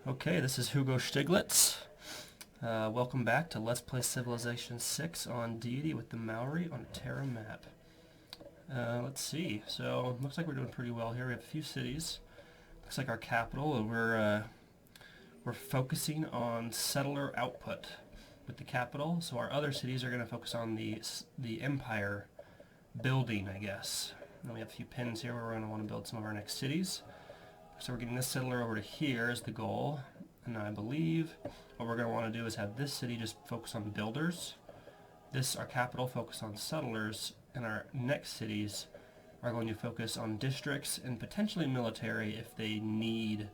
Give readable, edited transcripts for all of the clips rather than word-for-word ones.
Okay, this is Hugo Stiglitz. Welcome back to Let's Play Civilization 6 on Deity with the Maori on a Terra map. Let's see, so looks like we're doing pretty well here. We have a few cities. Looks like our capital, and we're focusing on settler output with the capital. So our other cities are going to focus on the empire building, I guess. And then we have a few pins here where we're going to want to build some of our next cities. So we're getting this settler over to here is the goal, and I believe what we're going to want to do is have this city just focus on builders, this, our capital, focus on settlers, and our next cities are going to focus on districts and potentially military if they need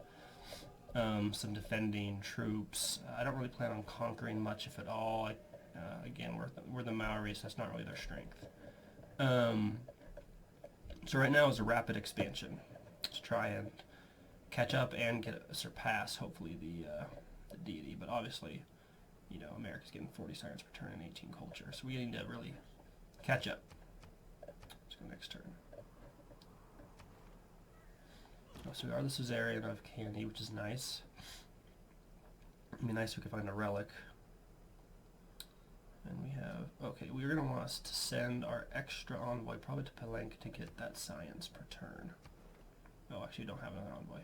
some defending troops. I don't really plan on conquering much, if at all. Again, we're the Maori, so that's not really their strength. So right now is a rapid expansion to try and catch up and surpass, hopefully, the Deity. But obviously, you know, America's getting 40 science per turn and 18 culture, so we need to really catch up. Let's go next turn. Oh, so we are the Suzerain of Candy, which is nice. It'd be nice if we could find a relic. And we have, okay, we're going to want us to send our extra envoy probably to Palenque to get that science per turn. Oh, actually, we don't have an envoy.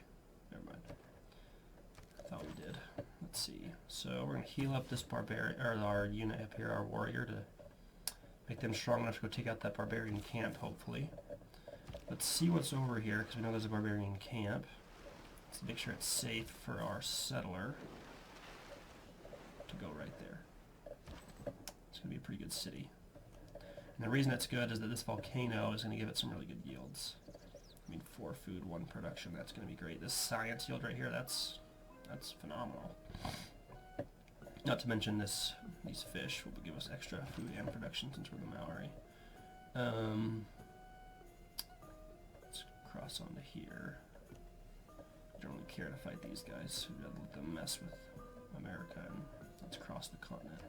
Never mind. I thought we did. Let's see. So we're going to heal up this barbarian, or our unit up here, our warrior, to make them strong enough to go take out that barbarian camp, hopefully. Let's see what's over here, because we know there's a barbarian camp. Let's make sure it's safe for our settler to go right there. It's going to be a pretty good city. And the reason it's good is that this volcano is going to give it some really good yields. I mean, 4 food, 1 production, that's going to be great. This science yield right here, that's phenomenal. Not to mention these fish will give us extra food and production since we're the Maori. Let's cross onto here. I don't really care to fight these guys. We'd rather let them mess with America, and let's cross the continent.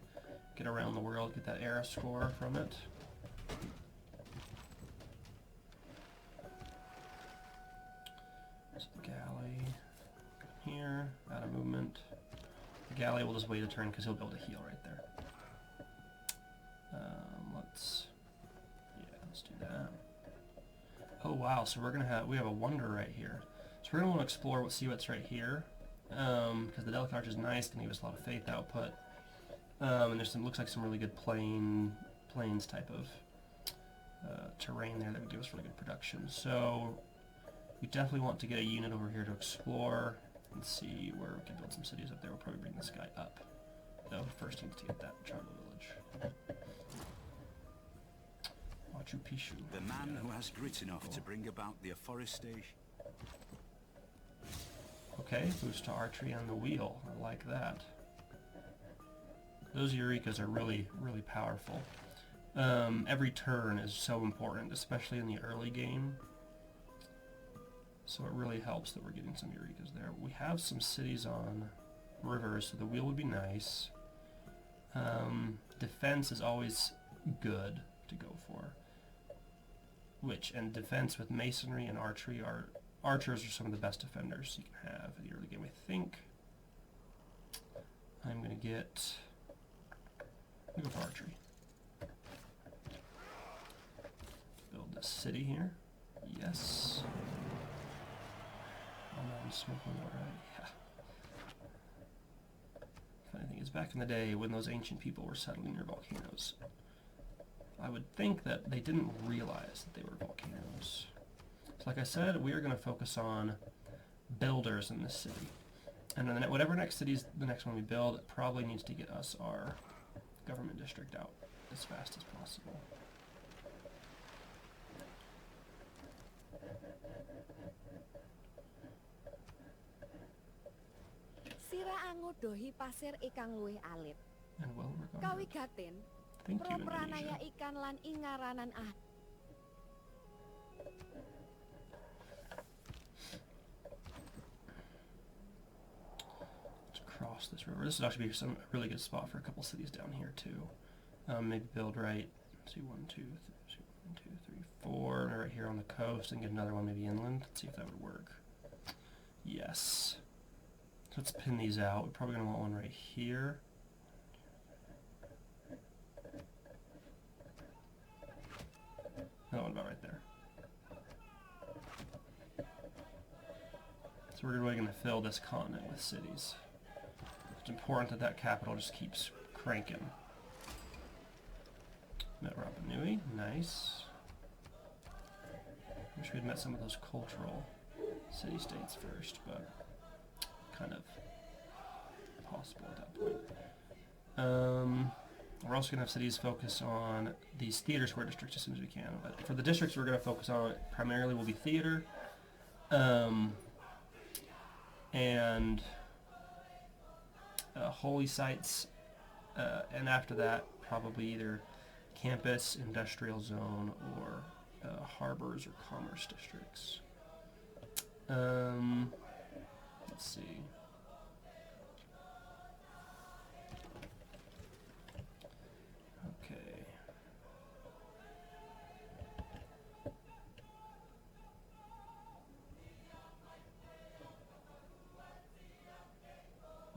Get around the world, get that era score from it. So the galley here, out of movement. The galley will just wait a turn because he'll be able to heal right there. Let's do that. Oh wow, so we have a wonder right here. So we're gonna want to explore see what's right here, because the Delicate Arch is nice, can give us a lot of faith output, and there's looks like some really good plains type of terrain there that would give us really good production. So we definitely want to get a unit over here to explore and see where we can build some cities up there. We'll probably bring this guy up, though. First needs to get that tribal village. Machu Picchu. The man who has grit enough to bring about the afforestation. Okay, boost to archery on the wheel. I like that. Those Eureka's are really, really powerful. Every turn is so important, especially in the early game. So it really helps that we're getting some Eureka's there. We have some cities on rivers, so the wheel would be nice. Defense is always good to go for. And defense with masonry and archery archers are some of the best defenders you can have in the early game. I think I'm going to go for archery. Build this city here. Yes. Oh no, I'm smoking already. Yeah. Funny thing is, back in the day when those ancient people were settling near volcanoes, I would think that they didn't realize that they were volcanoes. So like I said, we are going to focus on builders in this city. And then whatever next city is the next one we build, it probably needs to get us our government district out as fast as possible. Ngodohi pasir ikang luwih alit. And well regarded. Kawigaten. Thank you, Pranaya Indonesia. ikan lan ingaranan Let's cross this river. This would actually be a really good spot for a couple cities down here too. Maybe build right. Let's see, 1, 2, 3, 1, 2, 3, 4, right here on the coast, and get another one maybe inland. Let's see if that would work. Yes. let's pin these out. We're probably going to want one right here. Another one about right there. So we're really going to fill this continent with cities. It's important that that capital just keeps cranking. Met Rapa Nui, nice. Wish we'd met some of those cultural city-states first, but kind of possible at that point. We're also going to have cities focus on these theater square districts as soon as we can. But for the districts we're going to focus on, primarily will be theater, and holy sites, and after that, probably either campus, industrial zone, or harbors or commerce districts. Let's see. Okay.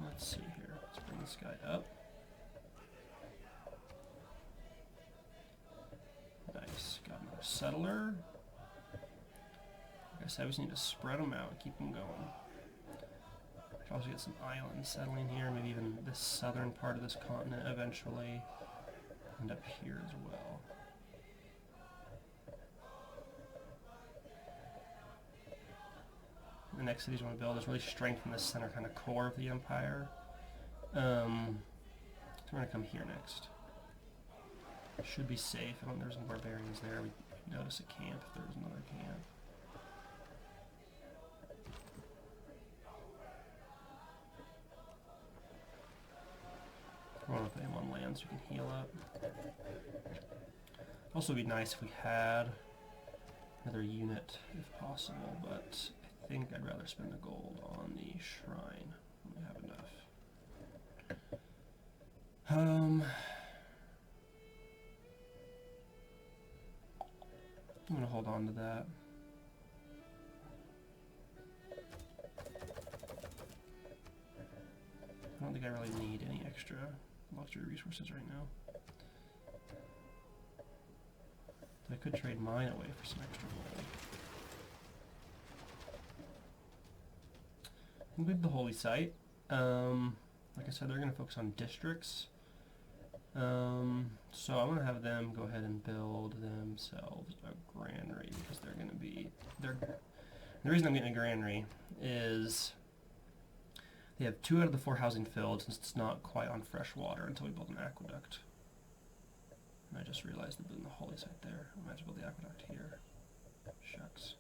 Let's see here. Let's bring this guy up. Nice. Got another settler. Like I said, we just need to spread them out and keep them going. I could also get some islands settling here, maybe even this southern part of this continent eventually. And up here as well. The next cities we want to build is really strengthen the center kind of core of the empire. So we're going to come here next. Should be safe. I don't think there's any barbarians there. We notice a camp if there was another camp. I want to put him on land so we can heal up. Also, it'd be nice if we had another unit if possible, but I think I'd rather spend the gold on the shrine when we have enough. I'm going to hold on to that. I don't think I really need any extra luxury resources right now. I could trade mine away for some extra gold. Include the holy site. Like I said, they're going to focus on districts. So I'm going to have them go ahead and build themselves a granary because they're going to be... The reason I'm getting a granary is they have 2 out of the 4 housing filled since it's not quite on fresh water until we build an aqueduct. And I just realized they're building the holy site there. I might as well build the aqueduct here. Shucks.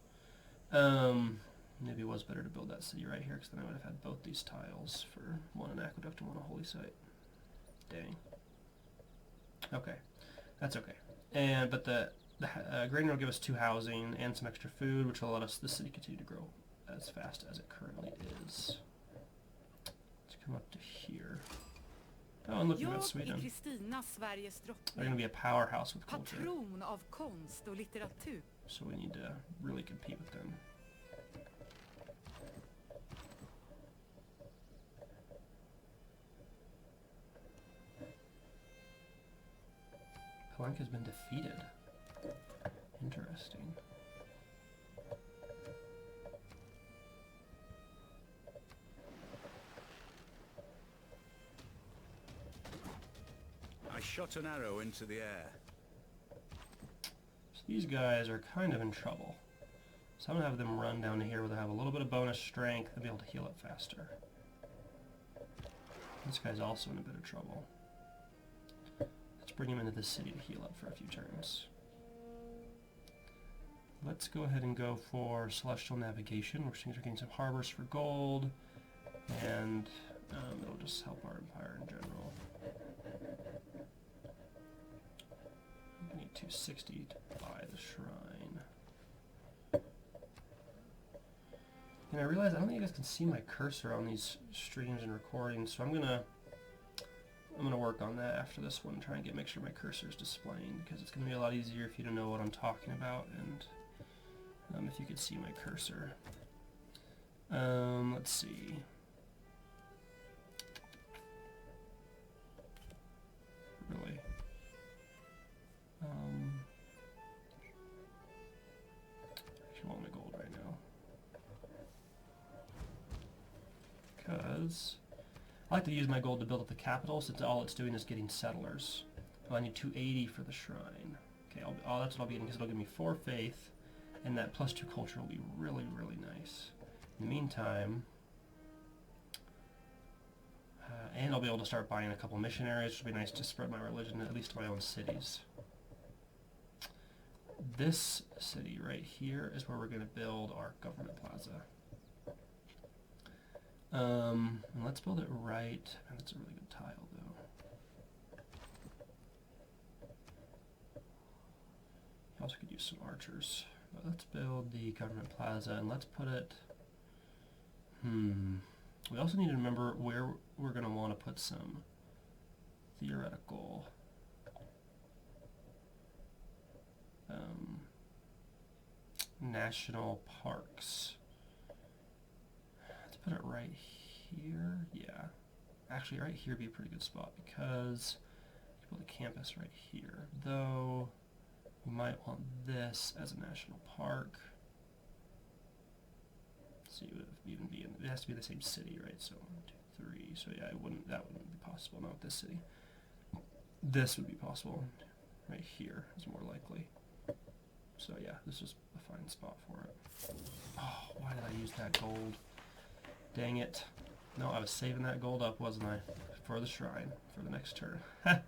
Maybe it was better to build that city right here because then I would have had both these tiles for one an aqueduct and one a holy site. Dang. Okay, that's okay. But the granary will give us 2 housing and some extra food, which will let us the city continue to grow as fast as it currently is. Let's come up to here. Oh, and look, we've got Sweden. They're going to be a powerhouse with culture. So we need to really compete with them. Palanca has been defeated. Interesting. I shot an arrow into the air. So these guys are kind of in trouble. So I'm going to have them run down to here where they have a little bit of bonus strength and be able to heal up faster. This guy's also in a bit of trouble. Let's bring him into the city to heal up for a few turns. Let's go ahead and go for Celestial Navigation. We're getting some harbors for gold, and it'll just help our empire in general. We need 260 to buy the shrine. And I realize I don't think you guys can see my cursor on these streams and recordings, so I'm gonna work on that after this one, try and make sure my cursor is displaying, because it's gonna be a lot easier if you don't know what I'm talking about, and if you could see my cursor. Let's see. because I like to use my gold to build up the capital, since all it's doing is getting settlers. Oh, I need 280 for the shrine. Okay, that's what I'll be getting, because it'll give me 4 faith, and that +2 culture will be really, really nice. In the meantime, and I'll be able to start buying a couple missionaries, which will be nice to spread my religion, at least to my own cities. This city right here is where we're going to build our government plaza. And let's build it right, and it's a really good tile though. You also could use some archers. But let's build the government plaza, and let's put it, we also need to remember where we're going to want to put some theoretical national parks. Let's put it right here. Yeah, actually right here would be a pretty good spot, because you build a campus right here, though we might want this as a national park. So you would even be in, it has to be the same city, right? So 1, 2, 3. So yeah, that wouldn't be possible. Not with this city. This would be possible. Right here is more likely. So yeah, this is a fine spot for it. Oh, why did I use that gold? Dang it. No, I was saving that gold up, wasn't I? For the shrine, for the next turn. Well,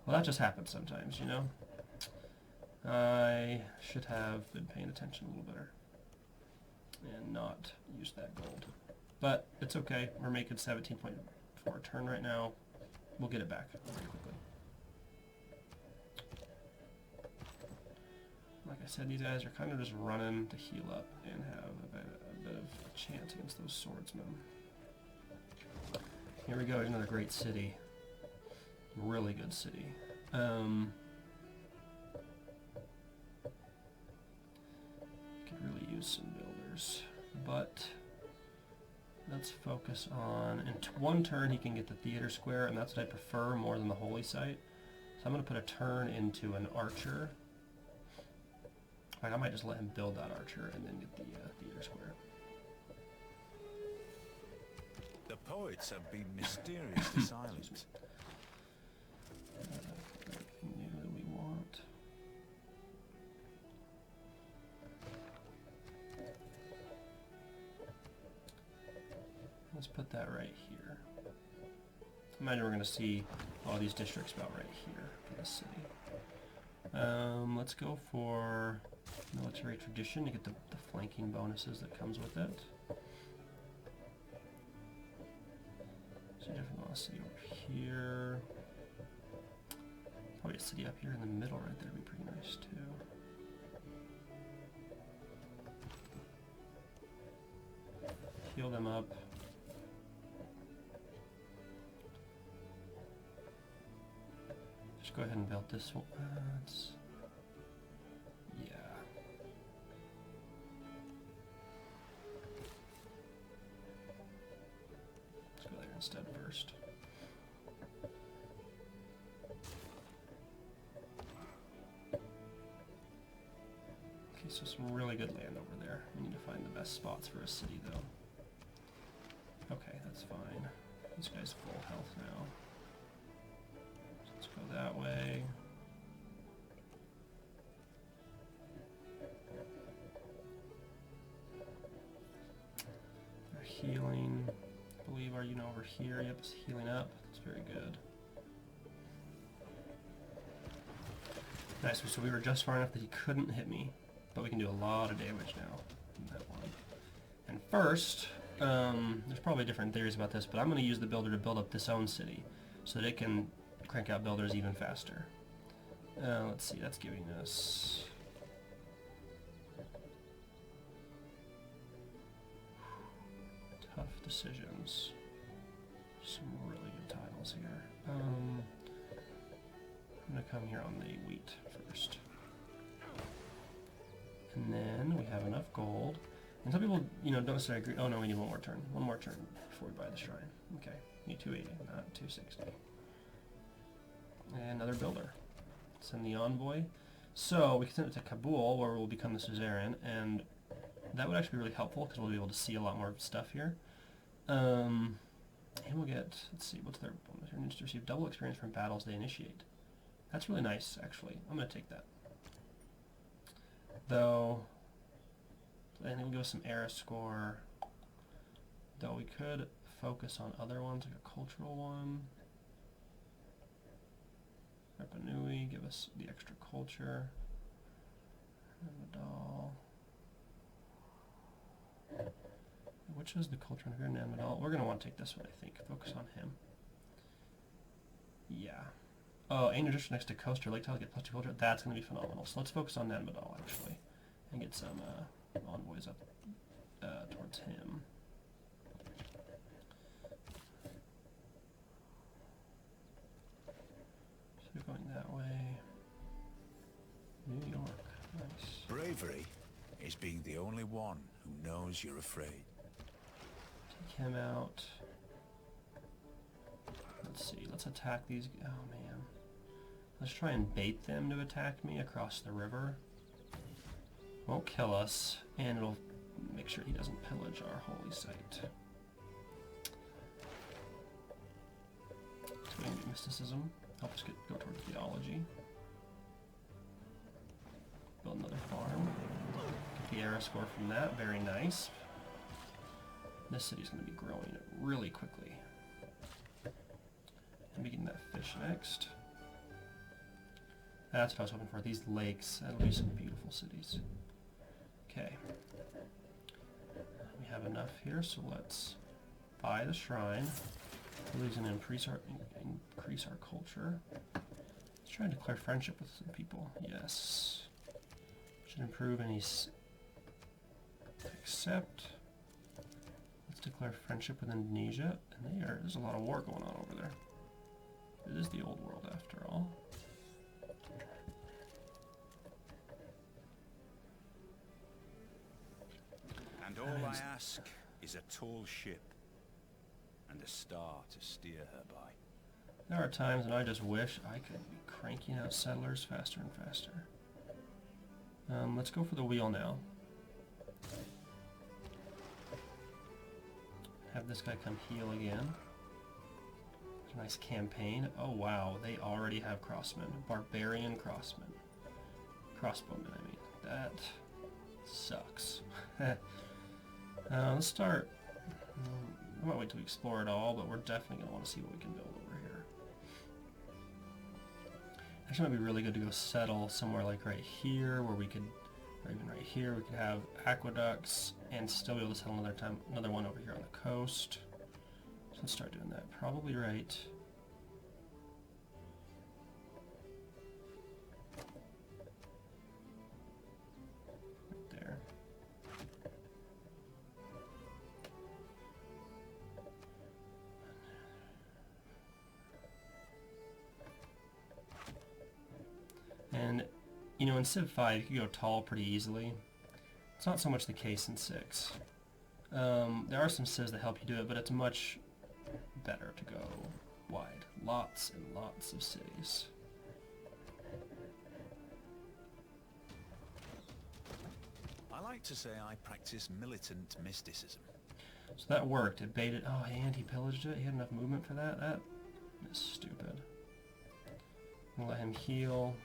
that just happens sometimes, you know? I should have been paying attention a little better and not use that gold. But it's okay. We're making 17.4 a turn right now. We'll get it back very quickly. Like I said, these guys are kind of just running to heal up and have a bit of a chance against those swordsmen. Here we go, here's another great city. Really good city. Could really use some builders, but let's focus on, in one turn he can get the theater square, and that's what I prefer more than the holy site. So I'm going to put a turn into an archer. In fact, I might just let him build that archer and then get the theater square. The poets have been mysteriously silent. New that we want. Let's put that right here. Imagine we're going to see all these districts about right here for this city. Let's go for military tradition to get the flanking bonuses that comes with it. So you definitely want a city over here. Probably a city up here in the middle right there would be pretty nice too. Heal them up. Just go ahead and build this one. Yeah. Let's go there instead first. Okay, so some really good land over there. We need to find the best spots for a city though. Okay, that's fine. This guy's full health now. So let's go that way. They're healing. I believe our unit over here, yep, it's healing up. That's very good. Nice, so we were just far enough that he couldn't hit me, but we can do a lot of damage now in that one. And first, there's probably different theories about this, but I'm going to use the builder to build up this own city so that it can crank out builders even faster. Let's see, that's giving us... tough decisions. Some really good tiles here. I'm going to come here on the wheat first. And then we have enough gold. And some people, you know, don't necessarily agree. Oh no, we need one more turn. One more turn before we buy the shrine. Okay, need 280, not 260. And another builder. Send the envoy. So we can send it to Kabul, where we'll become the suzerain, and that would actually be really helpful because we'll be able to see a lot more stuff here. And we'll get, let's see, what's their bonus? Your ninjas receive double experience from battles they initiate. That's really nice, actually. I'm going to take that. Though, I think we'll give us some era score. Though we could focus on other ones, like a cultural one. Rapa Nui, give us the extra culture. Namadal. Which is the culture under here? Namadal. We're going to want to take this one, I think. Focus on him. Yeah. Oh, and your district next to Coaster Lake Tile get +2 culture. That's going to be phenomenal. So let's focus on Namadal, actually. And get some envoys up towards him. So going that way. New York. Nice. Bravery is being the only one who knows you're afraid. Take him out. Let's see. Let's attack these. Oh, man. Let's try and bait them to attack me across the river. Won't kill us, and it'll make sure he doesn't pillage our holy site. So we can do mysticism. Help us go toward theology. Build another farm. Get the era score from that. Very nice. This city's going to be growing really quickly. And we get that fish next. That's what I was hoping for. These lakes. That'll be some beautiful cities. Okay. We have enough here, so let's buy the shrine. Really going to increase our culture. Let's try and declare friendship with some people. Yes. Should improve any... Accept. Let's declare friendship with Indonesia. And there's a lot of war going on over there. It is the old world after all. And all I ask is a tall ship and a star to steer her by. There are times when I just wish I could be cranking out settlers faster and faster. Let's go for the wheel now. Have this guy come heal again. Nice campaign. Oh wow, they already have crossmen. Barbarian crossmen. Crossbowmen, I mean. That sucks. Let's start. I might wait till we explore it all, but we're definitely going to want to see what we can build over here. Actually, it might be really good to go settle somewhere like right here, where we could, or even right here, we could have aqueducts and still be able to settle another one over here on the coast. So let's start doing that. Probably right. And, you know, in Civ 5, you can go tall pretty easily. It's not so much the case in 6. There are some Civs that help you do it, but it's much better to go wide. Lots and lots of cities. I like to say I practice militant mysticism. So that worked. It baited... Oh, and he pillaged it? He had enough movement for that? That is stupid. We'll let him heal.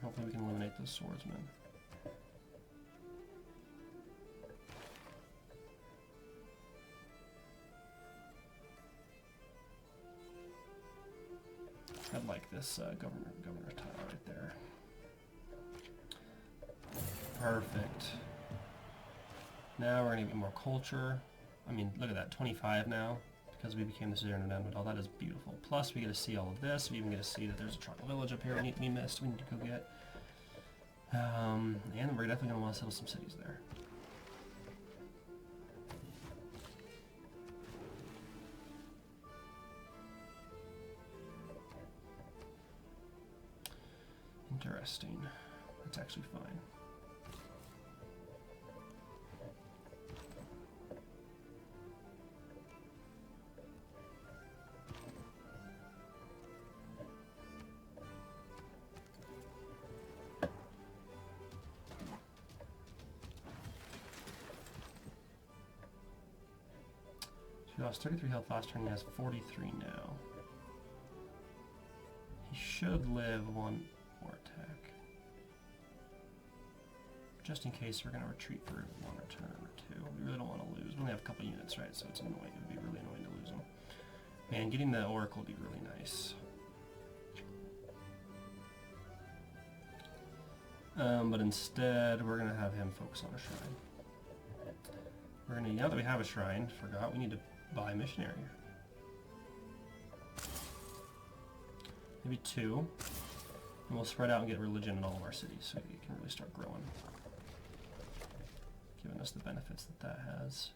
Hopefully we can eliminate those swordsmen. I'd like this governor tile right there. Perfect. Now we're going to get more culture. I mean, look at that, 25 now, because we became the Suzerain of Namadal. That is beautiful. Plus, we get to see all of this. We even get to see that there's a tribal village up here we missed. We need to go get. And we're definitely going to want to settle some cities there. Interesting. That's actually fine. He lost 33 health last turn, he has 43 now. He should live one more attack. Just in case we're going to retreat for one turn or two. We really don't want to lose. We only have a couple units, right? So it's annoying. It would be really annoying to lose them. Man, getting the Oracle would be really nice. But instead, we're going to have him focus on a shrine. We're going to, now that we have a shrine, forgot, we need to buy a missionary. Maybe 2. And we'll spread out and get religion in all of our cities so we can really start growing. Giving us the benefits that that has.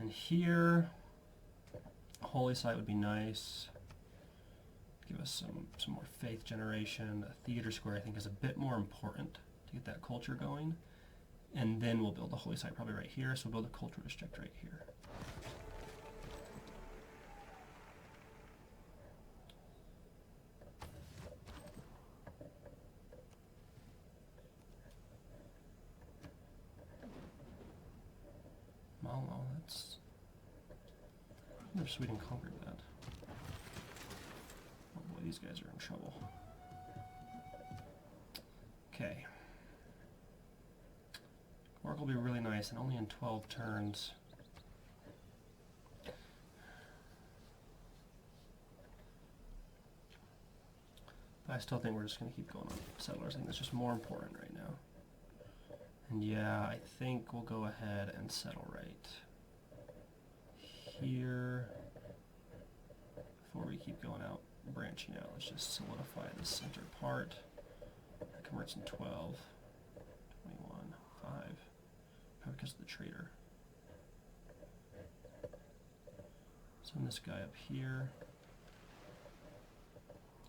And here, holy site would be nice. Give us some more faith generation. A theater square I think is a bit more important to get that culture going. And then we'll build the holy site probably right here, so we'll build a culture district right here. Malmo, that's... I wonder if Sweden conquered that. Oh boy, these guys are in trouble. Okay. Oracle will be really nice, and only in 12 turns. But I still think we're just going to keep going on settlers. I think that's just more important right now. And yeah, I think we'll go ahead and settle right here. Before we keep going out, branching out, let's just solidify this center part. That converts in 12, 21, 5. Probably because of the trader. Send this guy up here.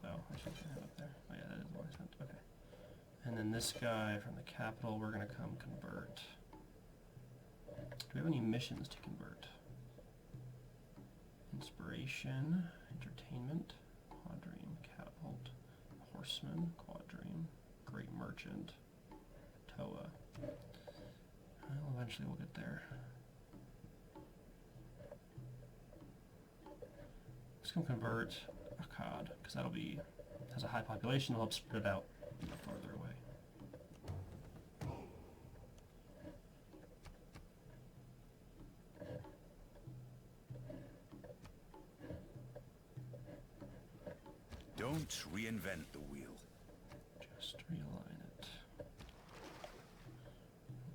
Oh, I should have it up there. Oh yeah, that is what I sent. Okay. And then this guy from the capital, we're going to come convert. Do we have any missions to convert? Inspiration, entertainment, quadrime, catapult, horseman, quadrime, great merchant, Toa. Well, eventually we'll get there. Let's go convert Akkad, because that'll be, has a high population, it'll help spread it out farther away. Don't reinvent the wheel. Just realign it.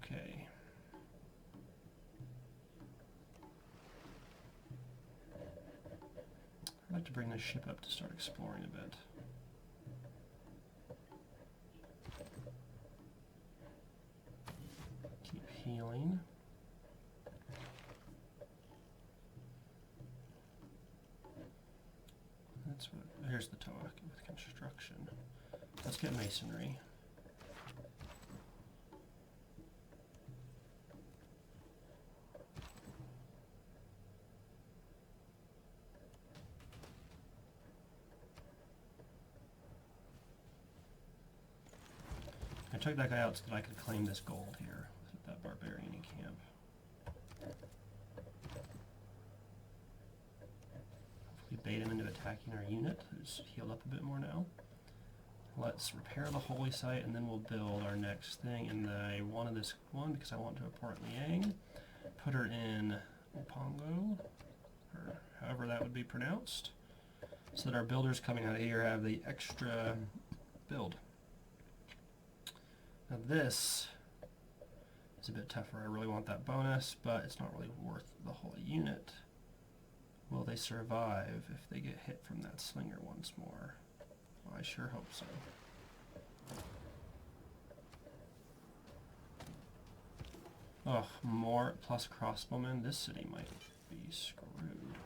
Okay. I'd like to bring this ship up to start exploring a bit. Keep healing. That's what, here's the Toa with construction. Let's get masonry. I took that guy out so that I could claim this gold here with that barbarian camp. Hopefully bait him into attacking our unit, who's healed up a bit more now. Let's repair the holy site and then we'll build our next thing. And I wanted this one because I want to import Liang. Put her in Upongo, or however that would be pronounced, so that our builders coming out of here have the extra build. Now this is a bit tougher. I really want that bonus, but it's not really worth the whole unit. Will they survive if they get hit from that slinger once more? Well, I sure hope so. Ugh, more plus crossbowmen. This city might be screwed.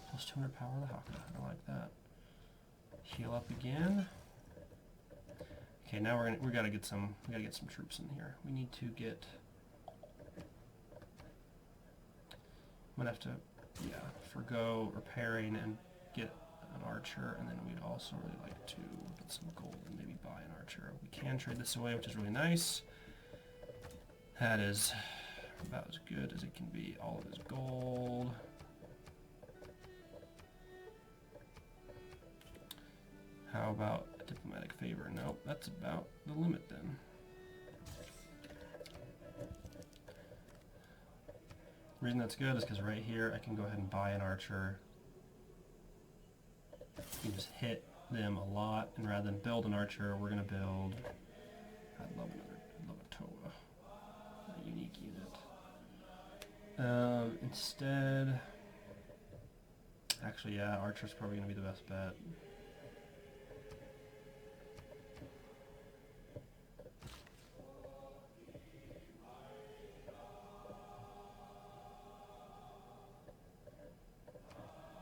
Plus 200 power of the Haka. I like that. Heal up again. Okay, now we gotta get some troops in here. We need to get. I'm gonna have to, yeah, forgo repairing and get an archer, and then we'd also really like to get some gold and maybe buy an archer. We can trade this away, which is really nice. That is about as good as it can be. All of his gold. How about a diplomatic favor? Nope, that's about the limit then. The reason that's good is because right here I can go ahead and buy an archer. You can just hit them a lot, and rather than build an archer, we're going to build... I'd love a Toa. A unique unit. Instead... Actually, yeah, archer's probably going to be the best bet.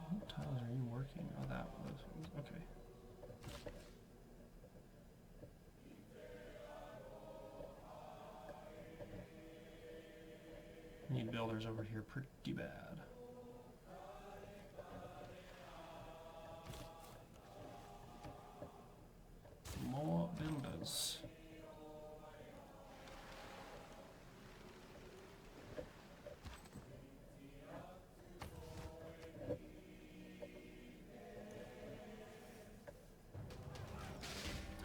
What tiles are you working? Oh, that was... Okay. Need builders over here pretty bad. More builders.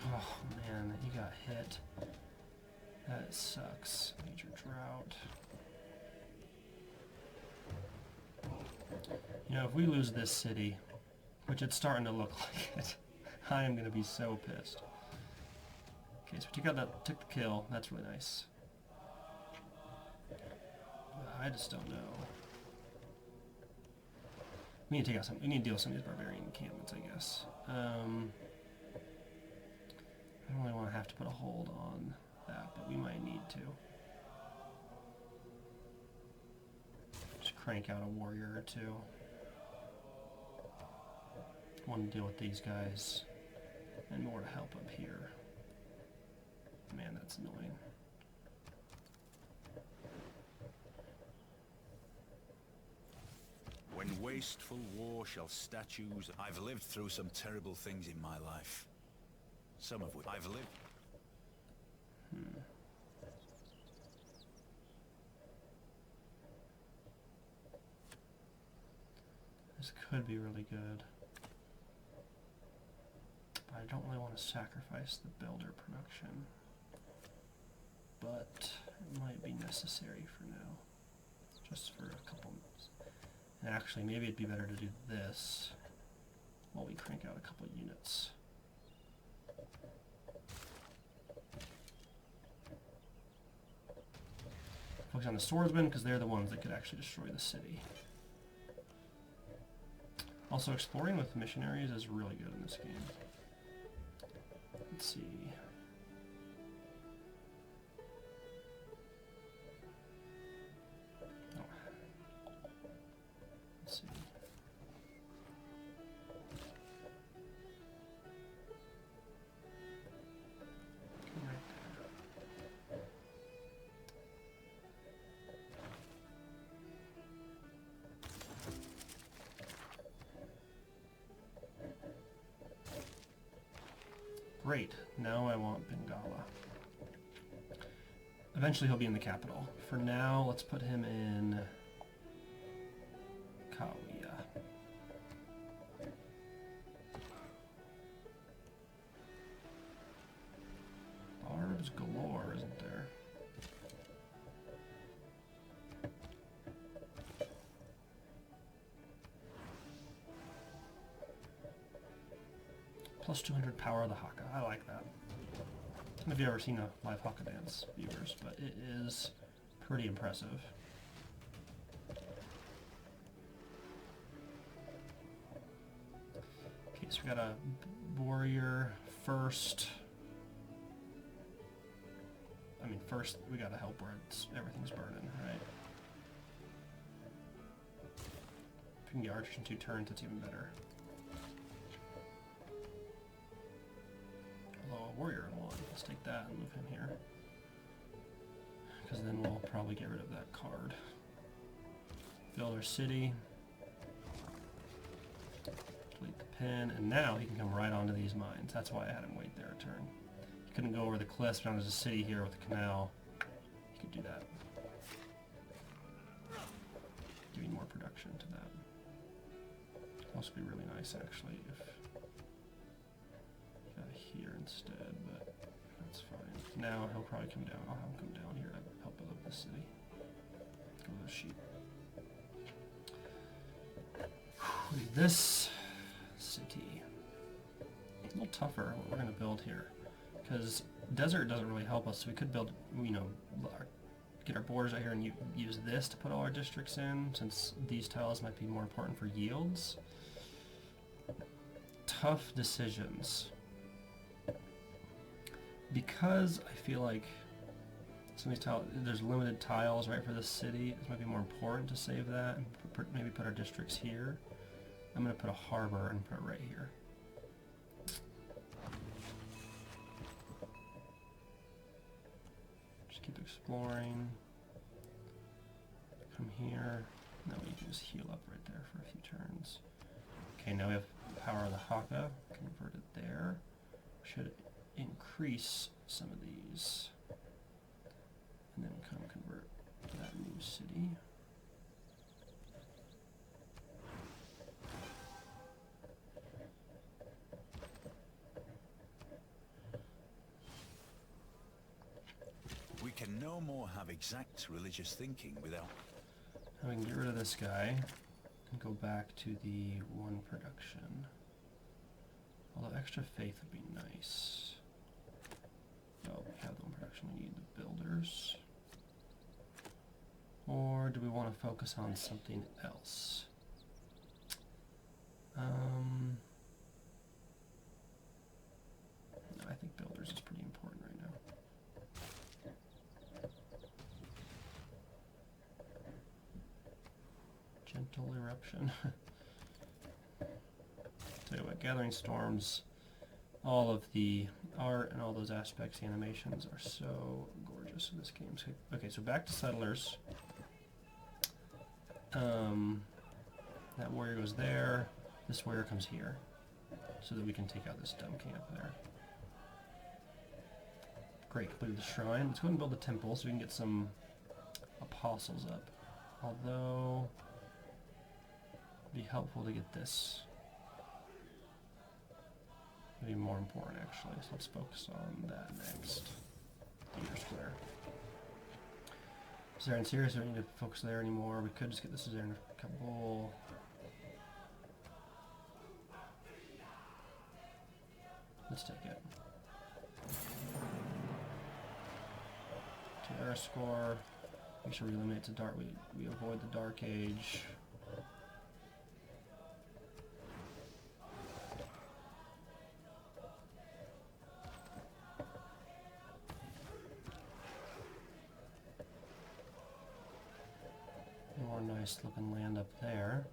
Oh man, he got hit. That sucks. Major drought. You know, if we lose this city, which it's starting to look like it, I am going to be so pissed. Okay, so we took the kill. That's really nice. I just don't know. We need to take out some. We need to deal with some of these barbarian encampments, I guess. I don't really want to have to put a hold on that, but we might need to. Just crank out a warrior or two. Want to deal with these guys, and more to help up here. Man, that's annoying. When wasteful war shall statues... I've lived through some terrible things in my life. Some of which I've lived... This could be really good. But I don't really want to sacrifice the builder production. But it might be necessary for now. Just for a couple months. And actually, maybe it'd be better to do this while we crank out a couple units. Focus on the swordsmen, because they're the ones that could actually destroy the city. Also, exploring with missionaries is really good in this game. Let's see. Oh. Let's see. Right there. Great. Now I want Bengala. Eventually he'll be in the capital. For now, let's put him in Kawiya. Barbs galore, isn't there? Plus 200 power of the haka. I like that. I don't know if you've ever seen a live haka dance, viewers, but it is pretty impressive. Okay, so we got a warrior first. I mean, first we gotta help where everything's burning, right? If we can get archers in 2 turns, it's even better. Although a warrior in 1, let's take that and move him here. Because then we'll probably get rid of that card. Build our city. Delete the pin, and now he can come right onto these mines. That's why I had him wait there a turn. He couldn't go over the cliffs, but there's a city here with a canal. He could do that. Giving more production to that. It'd also be really nice, actually, if here instead, but that's fine. Now he'll probably come down. I'll have him come down here to help build up the city. Go with those sheep. This city, a little tougher what we're going to build here, because desert doesn't really help us. So we could build, you know, get our borders out here and use this to put all our districts in, since these tiles might be more important for yields. Tough decisions. Because I feel like some of these tiles, there's limited tiles, right, for the city. It might be more important to save that and maybe put our districts here. I'm going to put a harbor and put it right here. Just keep exploring. Come here. Now we can just heal up right there for a few turns. Okay, now we have power of the Haka. Convert it there. Should increase some of these. And then kind of convert that new city. We can no more have exact religious thinking without... Now we can get rid of this guy and go back to the one production. Although extra faith would be nice. Oh, we have the one production. We need the builders. Or do we want to focus on something else? No, I think builders is pretty important right now. Gentle eruption. Tell you what, Gathering Storms, all of the art and all those aspects, the animations are so gorgeous in this game. So, okay, so back to settlers. That warrior goes there. This warrior comes here, so that we can take out this dumb camp there. Great, completed the shrine. Let's go ahead and build a temple so we can get some apostles up. Although, it'd be helpful to get this. Maybe more important, actually. So let's focus on that next. Theater Square. Suzerain Serious, we don't need to focus there anymore. We could just get the Suzerain of Kabul. Let's take it. Terra score. Make sure we eliminate the dark. We avoid the Dark Age. More nice looking land up there.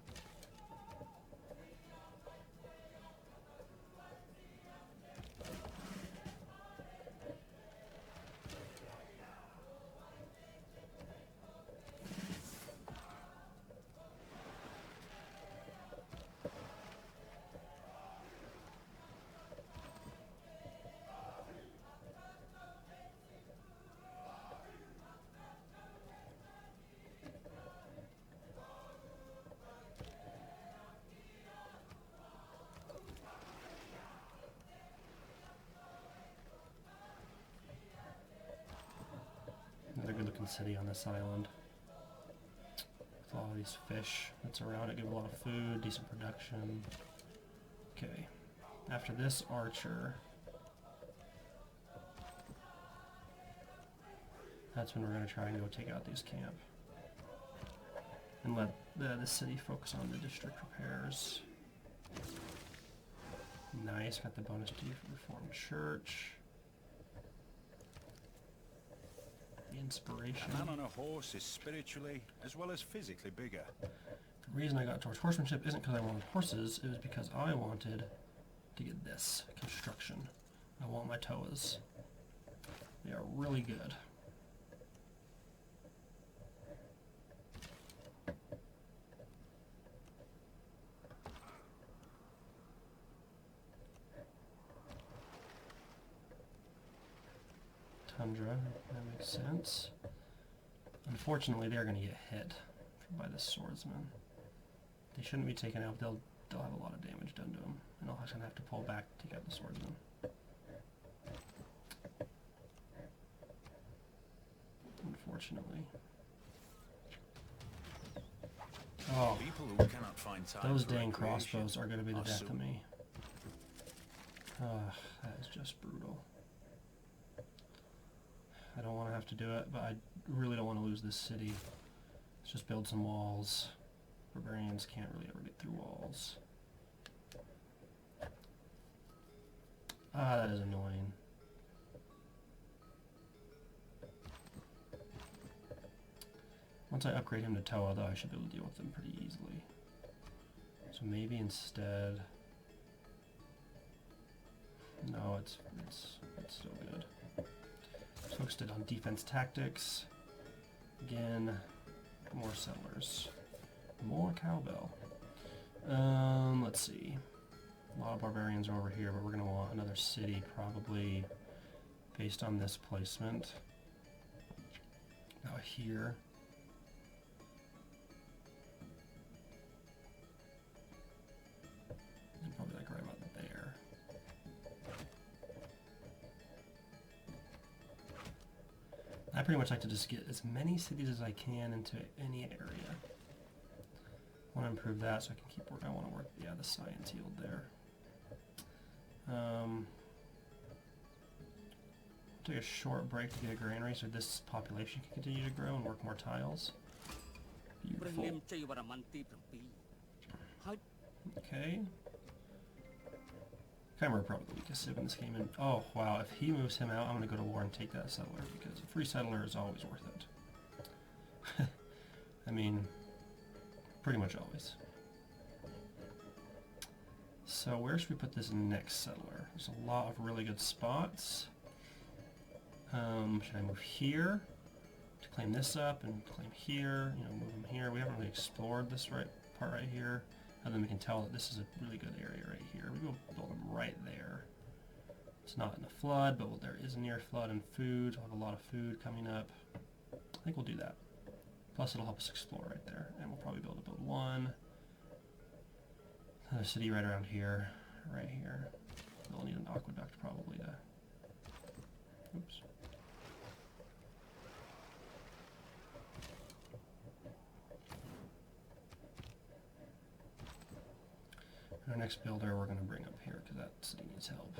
Another good looking city on this island. With all these fish that's around it, give a lot of food, decent production. Okay, after this archer, that's when we're going to try and go take out these camp. And let the city focus on the district repairs. Nice, got the bonus D for Reformed Church. The inspiration. A man on a horse is spiritually as well as physically bigger. The reason I got towards horsemanship isn't because I wanted horses, it was because I wanted to get this, construction. I want my toas. They are really good. Tundra, that makes sense. Unfortunately, they're going to get hit by this swordsman. They shouldn't be taken out. They'll have a lot of damage done to them, and I'll actually have to pull back to take out the swordsman. unfortunately. Oh, People who cannot find time those for dang recreation crossbows are going to be the are death soon- of me. That is just brutal. I don't want to have to do it, but I really don't want to lose this city. Let's just build some walls. Barbarians can't really ever get through walls. Ah, that is annoying. Once I upgrade him to Toa, though, I should be able to deal with them pretty easily. So maybe instead... No, it's still good. Focused it on defense tactics. Again, more settlers. More cowbell. Let's see. A lot of barbarians are over here, but we're going to want another city, probably based on this placement. Out here. And probably like right about there. I pretty much like to just get as many cities as I can into any area. I want to improve that so I can keep working. I want to work, yeah, the science yield there. Take a short break to get a granary so this population can continue to grow and work more tiles. Beautiful. Okay. Chimer probably the weakest civ in this game. And oh wow, if he moves him out, I'm gonna go to war and take that settler because a free settler is always worth it. I mean, pretty much always. So where should we put this next settler? There's a lot of really good spots. Should I move here to claim this up and claim here? You know, move them here. We haven't really explored this part right here. And then we can tell that this is a really good area right here. We will build them right there. It's not in the flood, but there is a near flood and food. We'll have a lot of food coming up. I think we'll do that. Plus it'll help us explore right there. And we'll probably be able to build one. Another city right around here. Right here. We'll need an aqueduct probably to... Oops. Our next builder we're going to bring up here because that city needs help.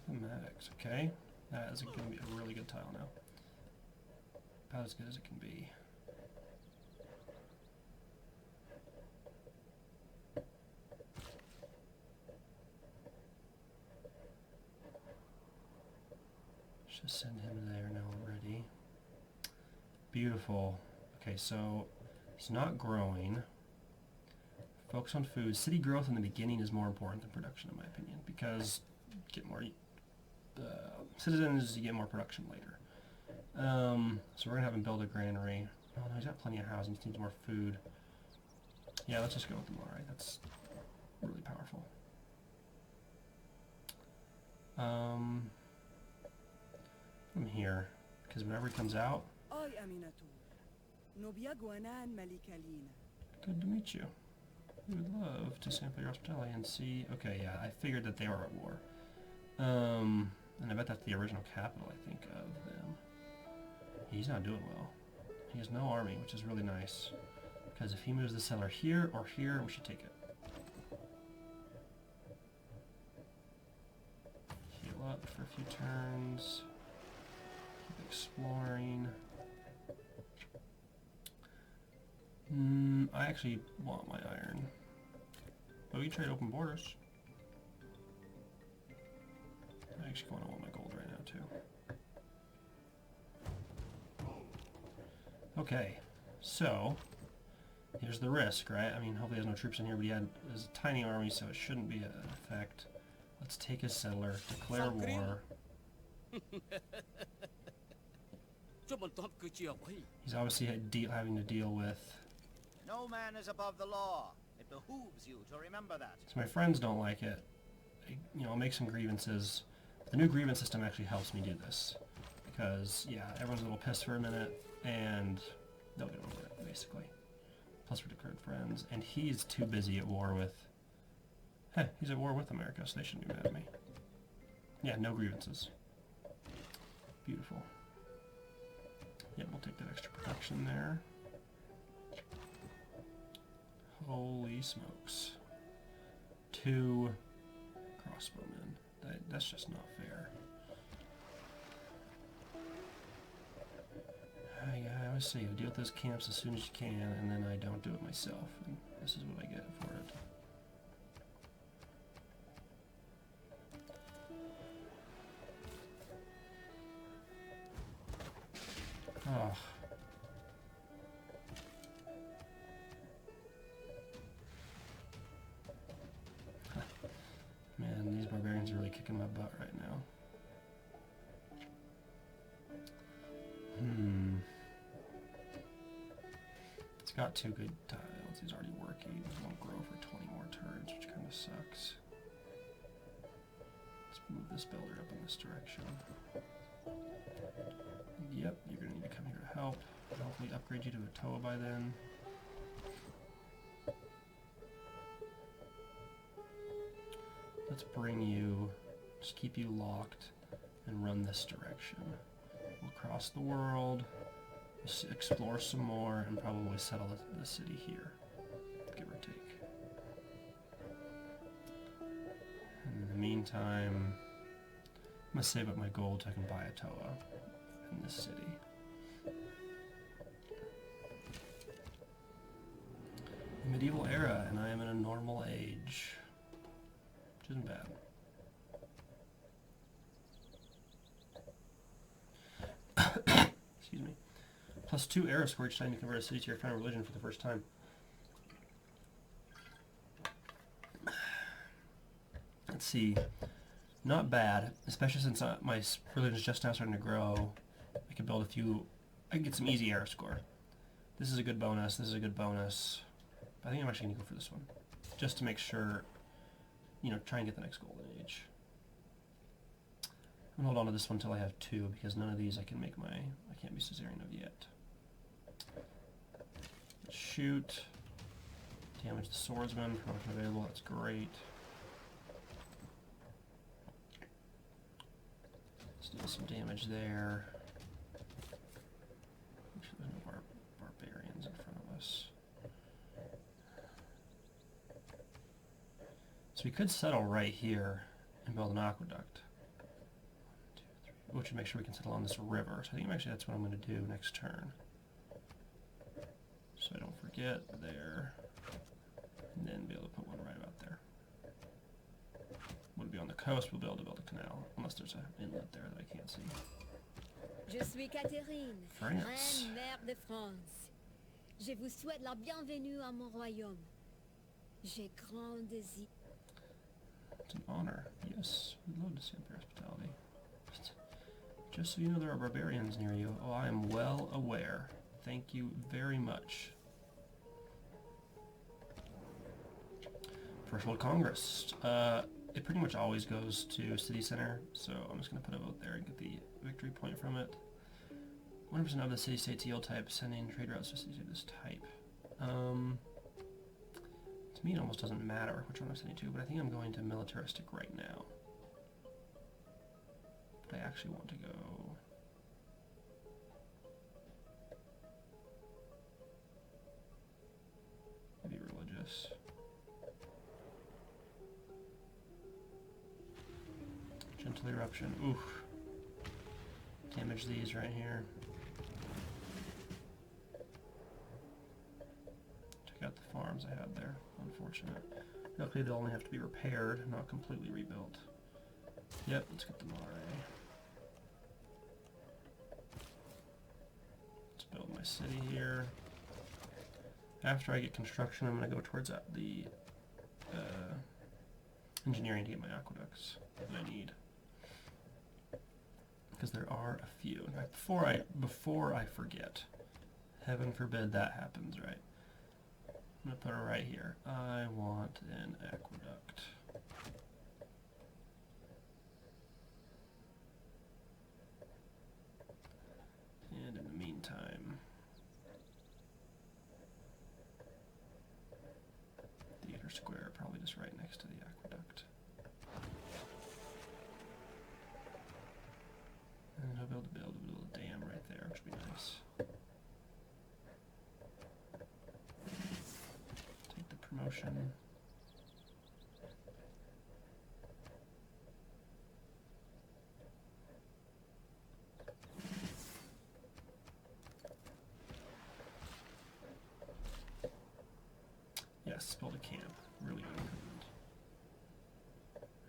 Mathematics, okay. That is going to be a really good tile now. About as good as it can be. Just send him there now already. Beautiful. Okay, so it's not growing. Focus on food. City growth in the beginning is more important than production, in my opinion, because you get more citizens, you get more production later. So we're gonna have him build a granary. Oh no, he's got plenty of housing. He needs more food. Yeah, let's just go with the Maori. That's really powerful. From here, because whenever he comes out. Good to meet you. We would love to sample your hospitality and see. Okay, yeah, I figured that they were at war. And I bet that's the original capital, I think, of them. He's not doing well. He has no army, which is really nice. Because if he moves the settler here or here, we should take it. Heal up for a few turns. Keep exploring. I actually want my iron. But we can trade open borders. I actually want my gold right now too. Okay, so here's the risk, right? I mean, hopefully there's no troops in here, but he has a tiny army, so it shouldn't be an effect. Let's take a settler, declare war. He's obviously having to deal with. No man is above the law. It behooves you to remember that. So my friends don't like it. I'll make some grievances. The new grievance system actually helps me do this. Because, yeah, everyone's a little pissed for a minute, and they'll get over it, basically. Plus we're declared friends. And he's too busy at war with... Hey, he's at war with America, so they shouldn't be mad at me. Yeah, no grievances. Beautiful. Yeah, we'll take that extra production there. Holy smokes. 2 crossbowmen. That's just not fair. Yeah, I always say, deal with those camps as soon as you can, and then I don't do it myself. And this is what I get for it. Oh. Man, these barbarians are really kicking my butt right now. It's got 2 good tiles. He's already working. It won't grow for 20 more turns, which kind of sucks. Let's move this builder up in this direction. Yep, you're going to need to come here to help. I'll hopefully upgrade you to a Toa by then. Let's bring you, just keep you locked and run this direction. We'll cross the world, explore some more, and probably settle the city here, give or take. And in the meantime, I'm going to save up my gold so I can buy a Toa in this city. The medieval era, and I am in a normal age. Which isn't bad. Excuse me. Plus 2 era score each time you convert a city to your final religion for the first time. Let's see. Not bad, especially since my religion is just now starting to grow. I can build a few... I can get some easy era score. This is a good bonus, this is a good bonus. I think I'm actually going to go for this one. Just to make sure, you know, try and get the next golden age. I'm going to hold on to this one until I have 2, because none of these I can make my... I can't be Caesarean of yet. Shoot. Damage the swordsman, promotion available, that's great. Let's do some damage there. Make sure there's no barbarians in front of us. So we could settle right here and build an aqueduct. 1, 2, 3. Which would make sure we can settle on this river. So I think actually that's what I'm going to do next turn. So I don't forget there. And then be able to put one right about there. Would be on the coast, we'll be able to build a canal. Unless there's an inlet there that I can't see. Je suis Catherine, France. reine mère de France. Je vous souhaite la bienvenue à mon royaume. J'ai grand désir. It's an honor. Yes, we'd love to see your hospitality. Just so you know, there are barbarians near you. Oh, I am well aware. Thank you very much. First World Congress. It pretty much always goes to City Center, so I'm just going to put a vote there and get the victory point from it. 100% of the city-states yield type, sending trade routes to cities of this type. To me it almost doesn't matter which one I'm sending to, but I think I'm going to militaristic right now. But I actually want to go... maybe religious. Gentle eruption. Oof. Damage these right here. Check out the farms I had there. Unfortunate. Luckily they'll only have to be repaired, not completely rebuilt. Yep, let's get the Maori. Let's build my city here. After I get construction, I'm going to go towards the engineering to get my aqueducts that I need. Because there are a few. In fact, before I forget, heaven forbid that happens, right? I'm going to put it right here. I want an aqueduct. And in the meantime, next to the aqueduct. And he'll be able to build a dam right there, which would be nice. Take the promotion. Yes, build a camp. Really good improvement.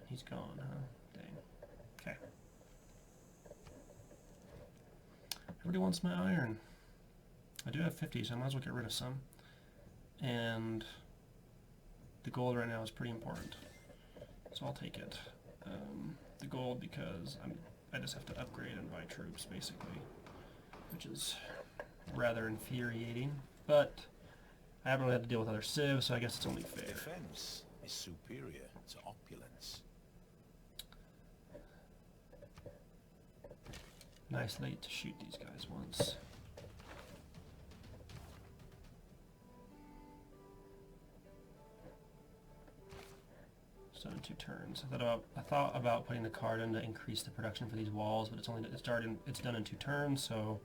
He's gone, huh? Dang. Okay. Everybody wants my iron. I do have 50, so I might as well get rid of some. And the gold right now is pretty important, so I'll take it. The gold because I just have to upgrade and buy troops, basically, which is rather infuriating. But I haven't really had to deal with other civs, so I guess it's only fair. Defense is superior to opulence. Nice late to shoot these guys once. It's done in 2 turns. I thought about putting the card in to increase the production for these walls, but it's done in 2 turns, so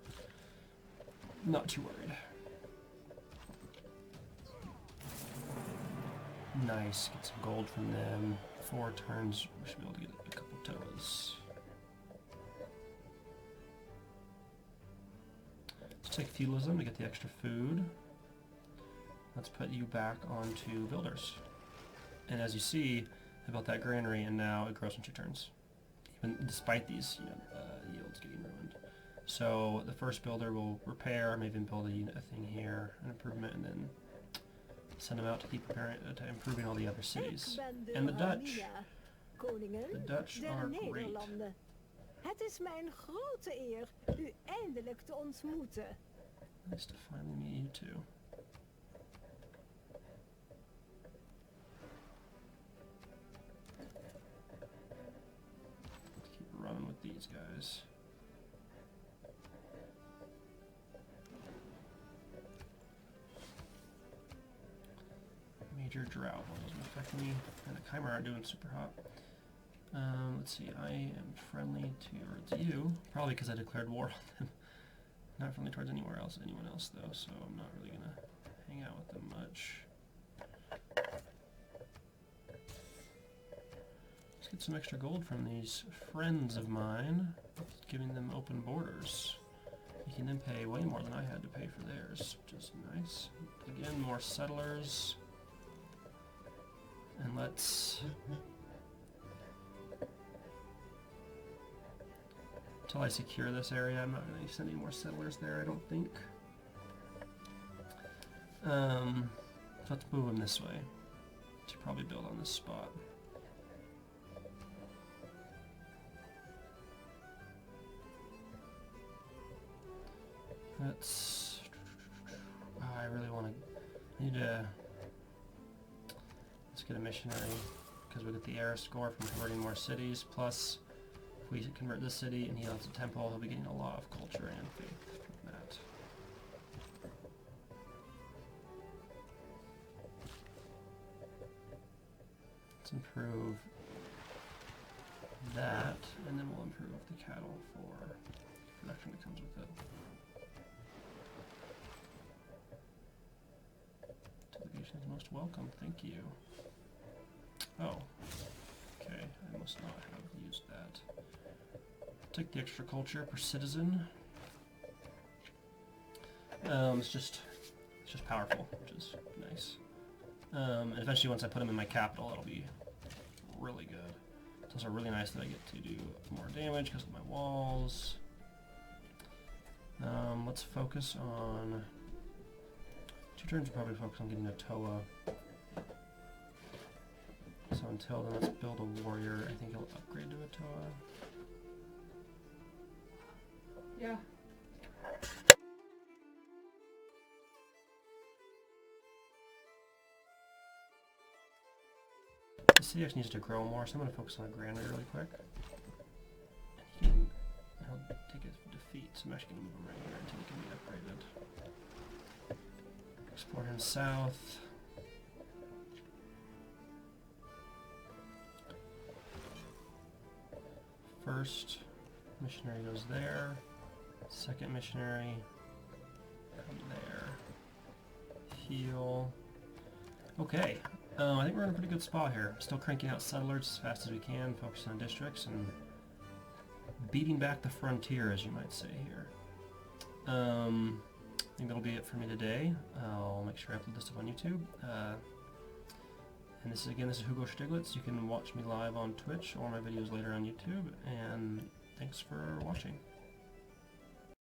I'm not too worried. Nice, get some gold from them. 4 turns, we should be able to get a couple toas. Let's take feudalism to get the extra food. Let's put you back onto builders. And as you see, I built that granary and now it grows in 2 turns. Even despite these yields getting ruined. So the first builder will repair, maybe build a thing here, an improvement, and then send them out to keep improving all the other cities. And the Dutch. The Dutch are great. Het is mijn grote eer u eindelijk te ontmoeten. Nice to finally meet you too. Let's keep running with these guys. Major drought doesn't affect me, and the Chimera aren't doing super hot. Let's see, I am friendly towards you, probably because I declared war on them. Not friendly towards anyone else though, so I'm not really gonna hang out with them much. Let's get some extra gold from these friends of mine, giving them open borders. You can then pay way more than I had to pay for theirs, which is nice. Again, more settlers. And let's... Until I secure this area, I'm not going to send any more settlers there, I don't think. So let's move them this way. Should probably build on this spot. Let's... I really want to... need to... Let's get a missionary, because we get the era score from converting more cities, plus if we convert this city and he has a temple, he'll be getting a lot of culture and faith from that. Let's improve that, and then we'll improve the cattle for production that comes with it. Delegation is most welcome, thank you. Oh, okay, I must not have used that. Take the extra culture per citizen. It's just powerful, which is nice. And eventually once I put them in my capital, it'll be really good. It's also really nice that I get to do more damage because of my walls. Let's focus on... 2 turns we'll probably focus on getting a Toa. So until then, let's build a warrior. I think he'll upgrade to a Toa. Yeah. The city actually needs to grow more, so I'm going to focus on a granary really quick. And he'll take a defeat, so I'm actually going to move him right here until he can be upgraded. Explore him south. First missionary goes there. Second missionary, come there. Heal. Okay, I think we're in a pretty good spot here. Still cranking out settlers as fast as we can, focusing on districts, and beating back the frontier, as you might say here. I think that'll be it for me today. I'll make sure I upload this stuff on YouTube. And this is Hugo Stiglitz. You can watch me live on Twitch or my videos later on YouTube. And thanks for watching.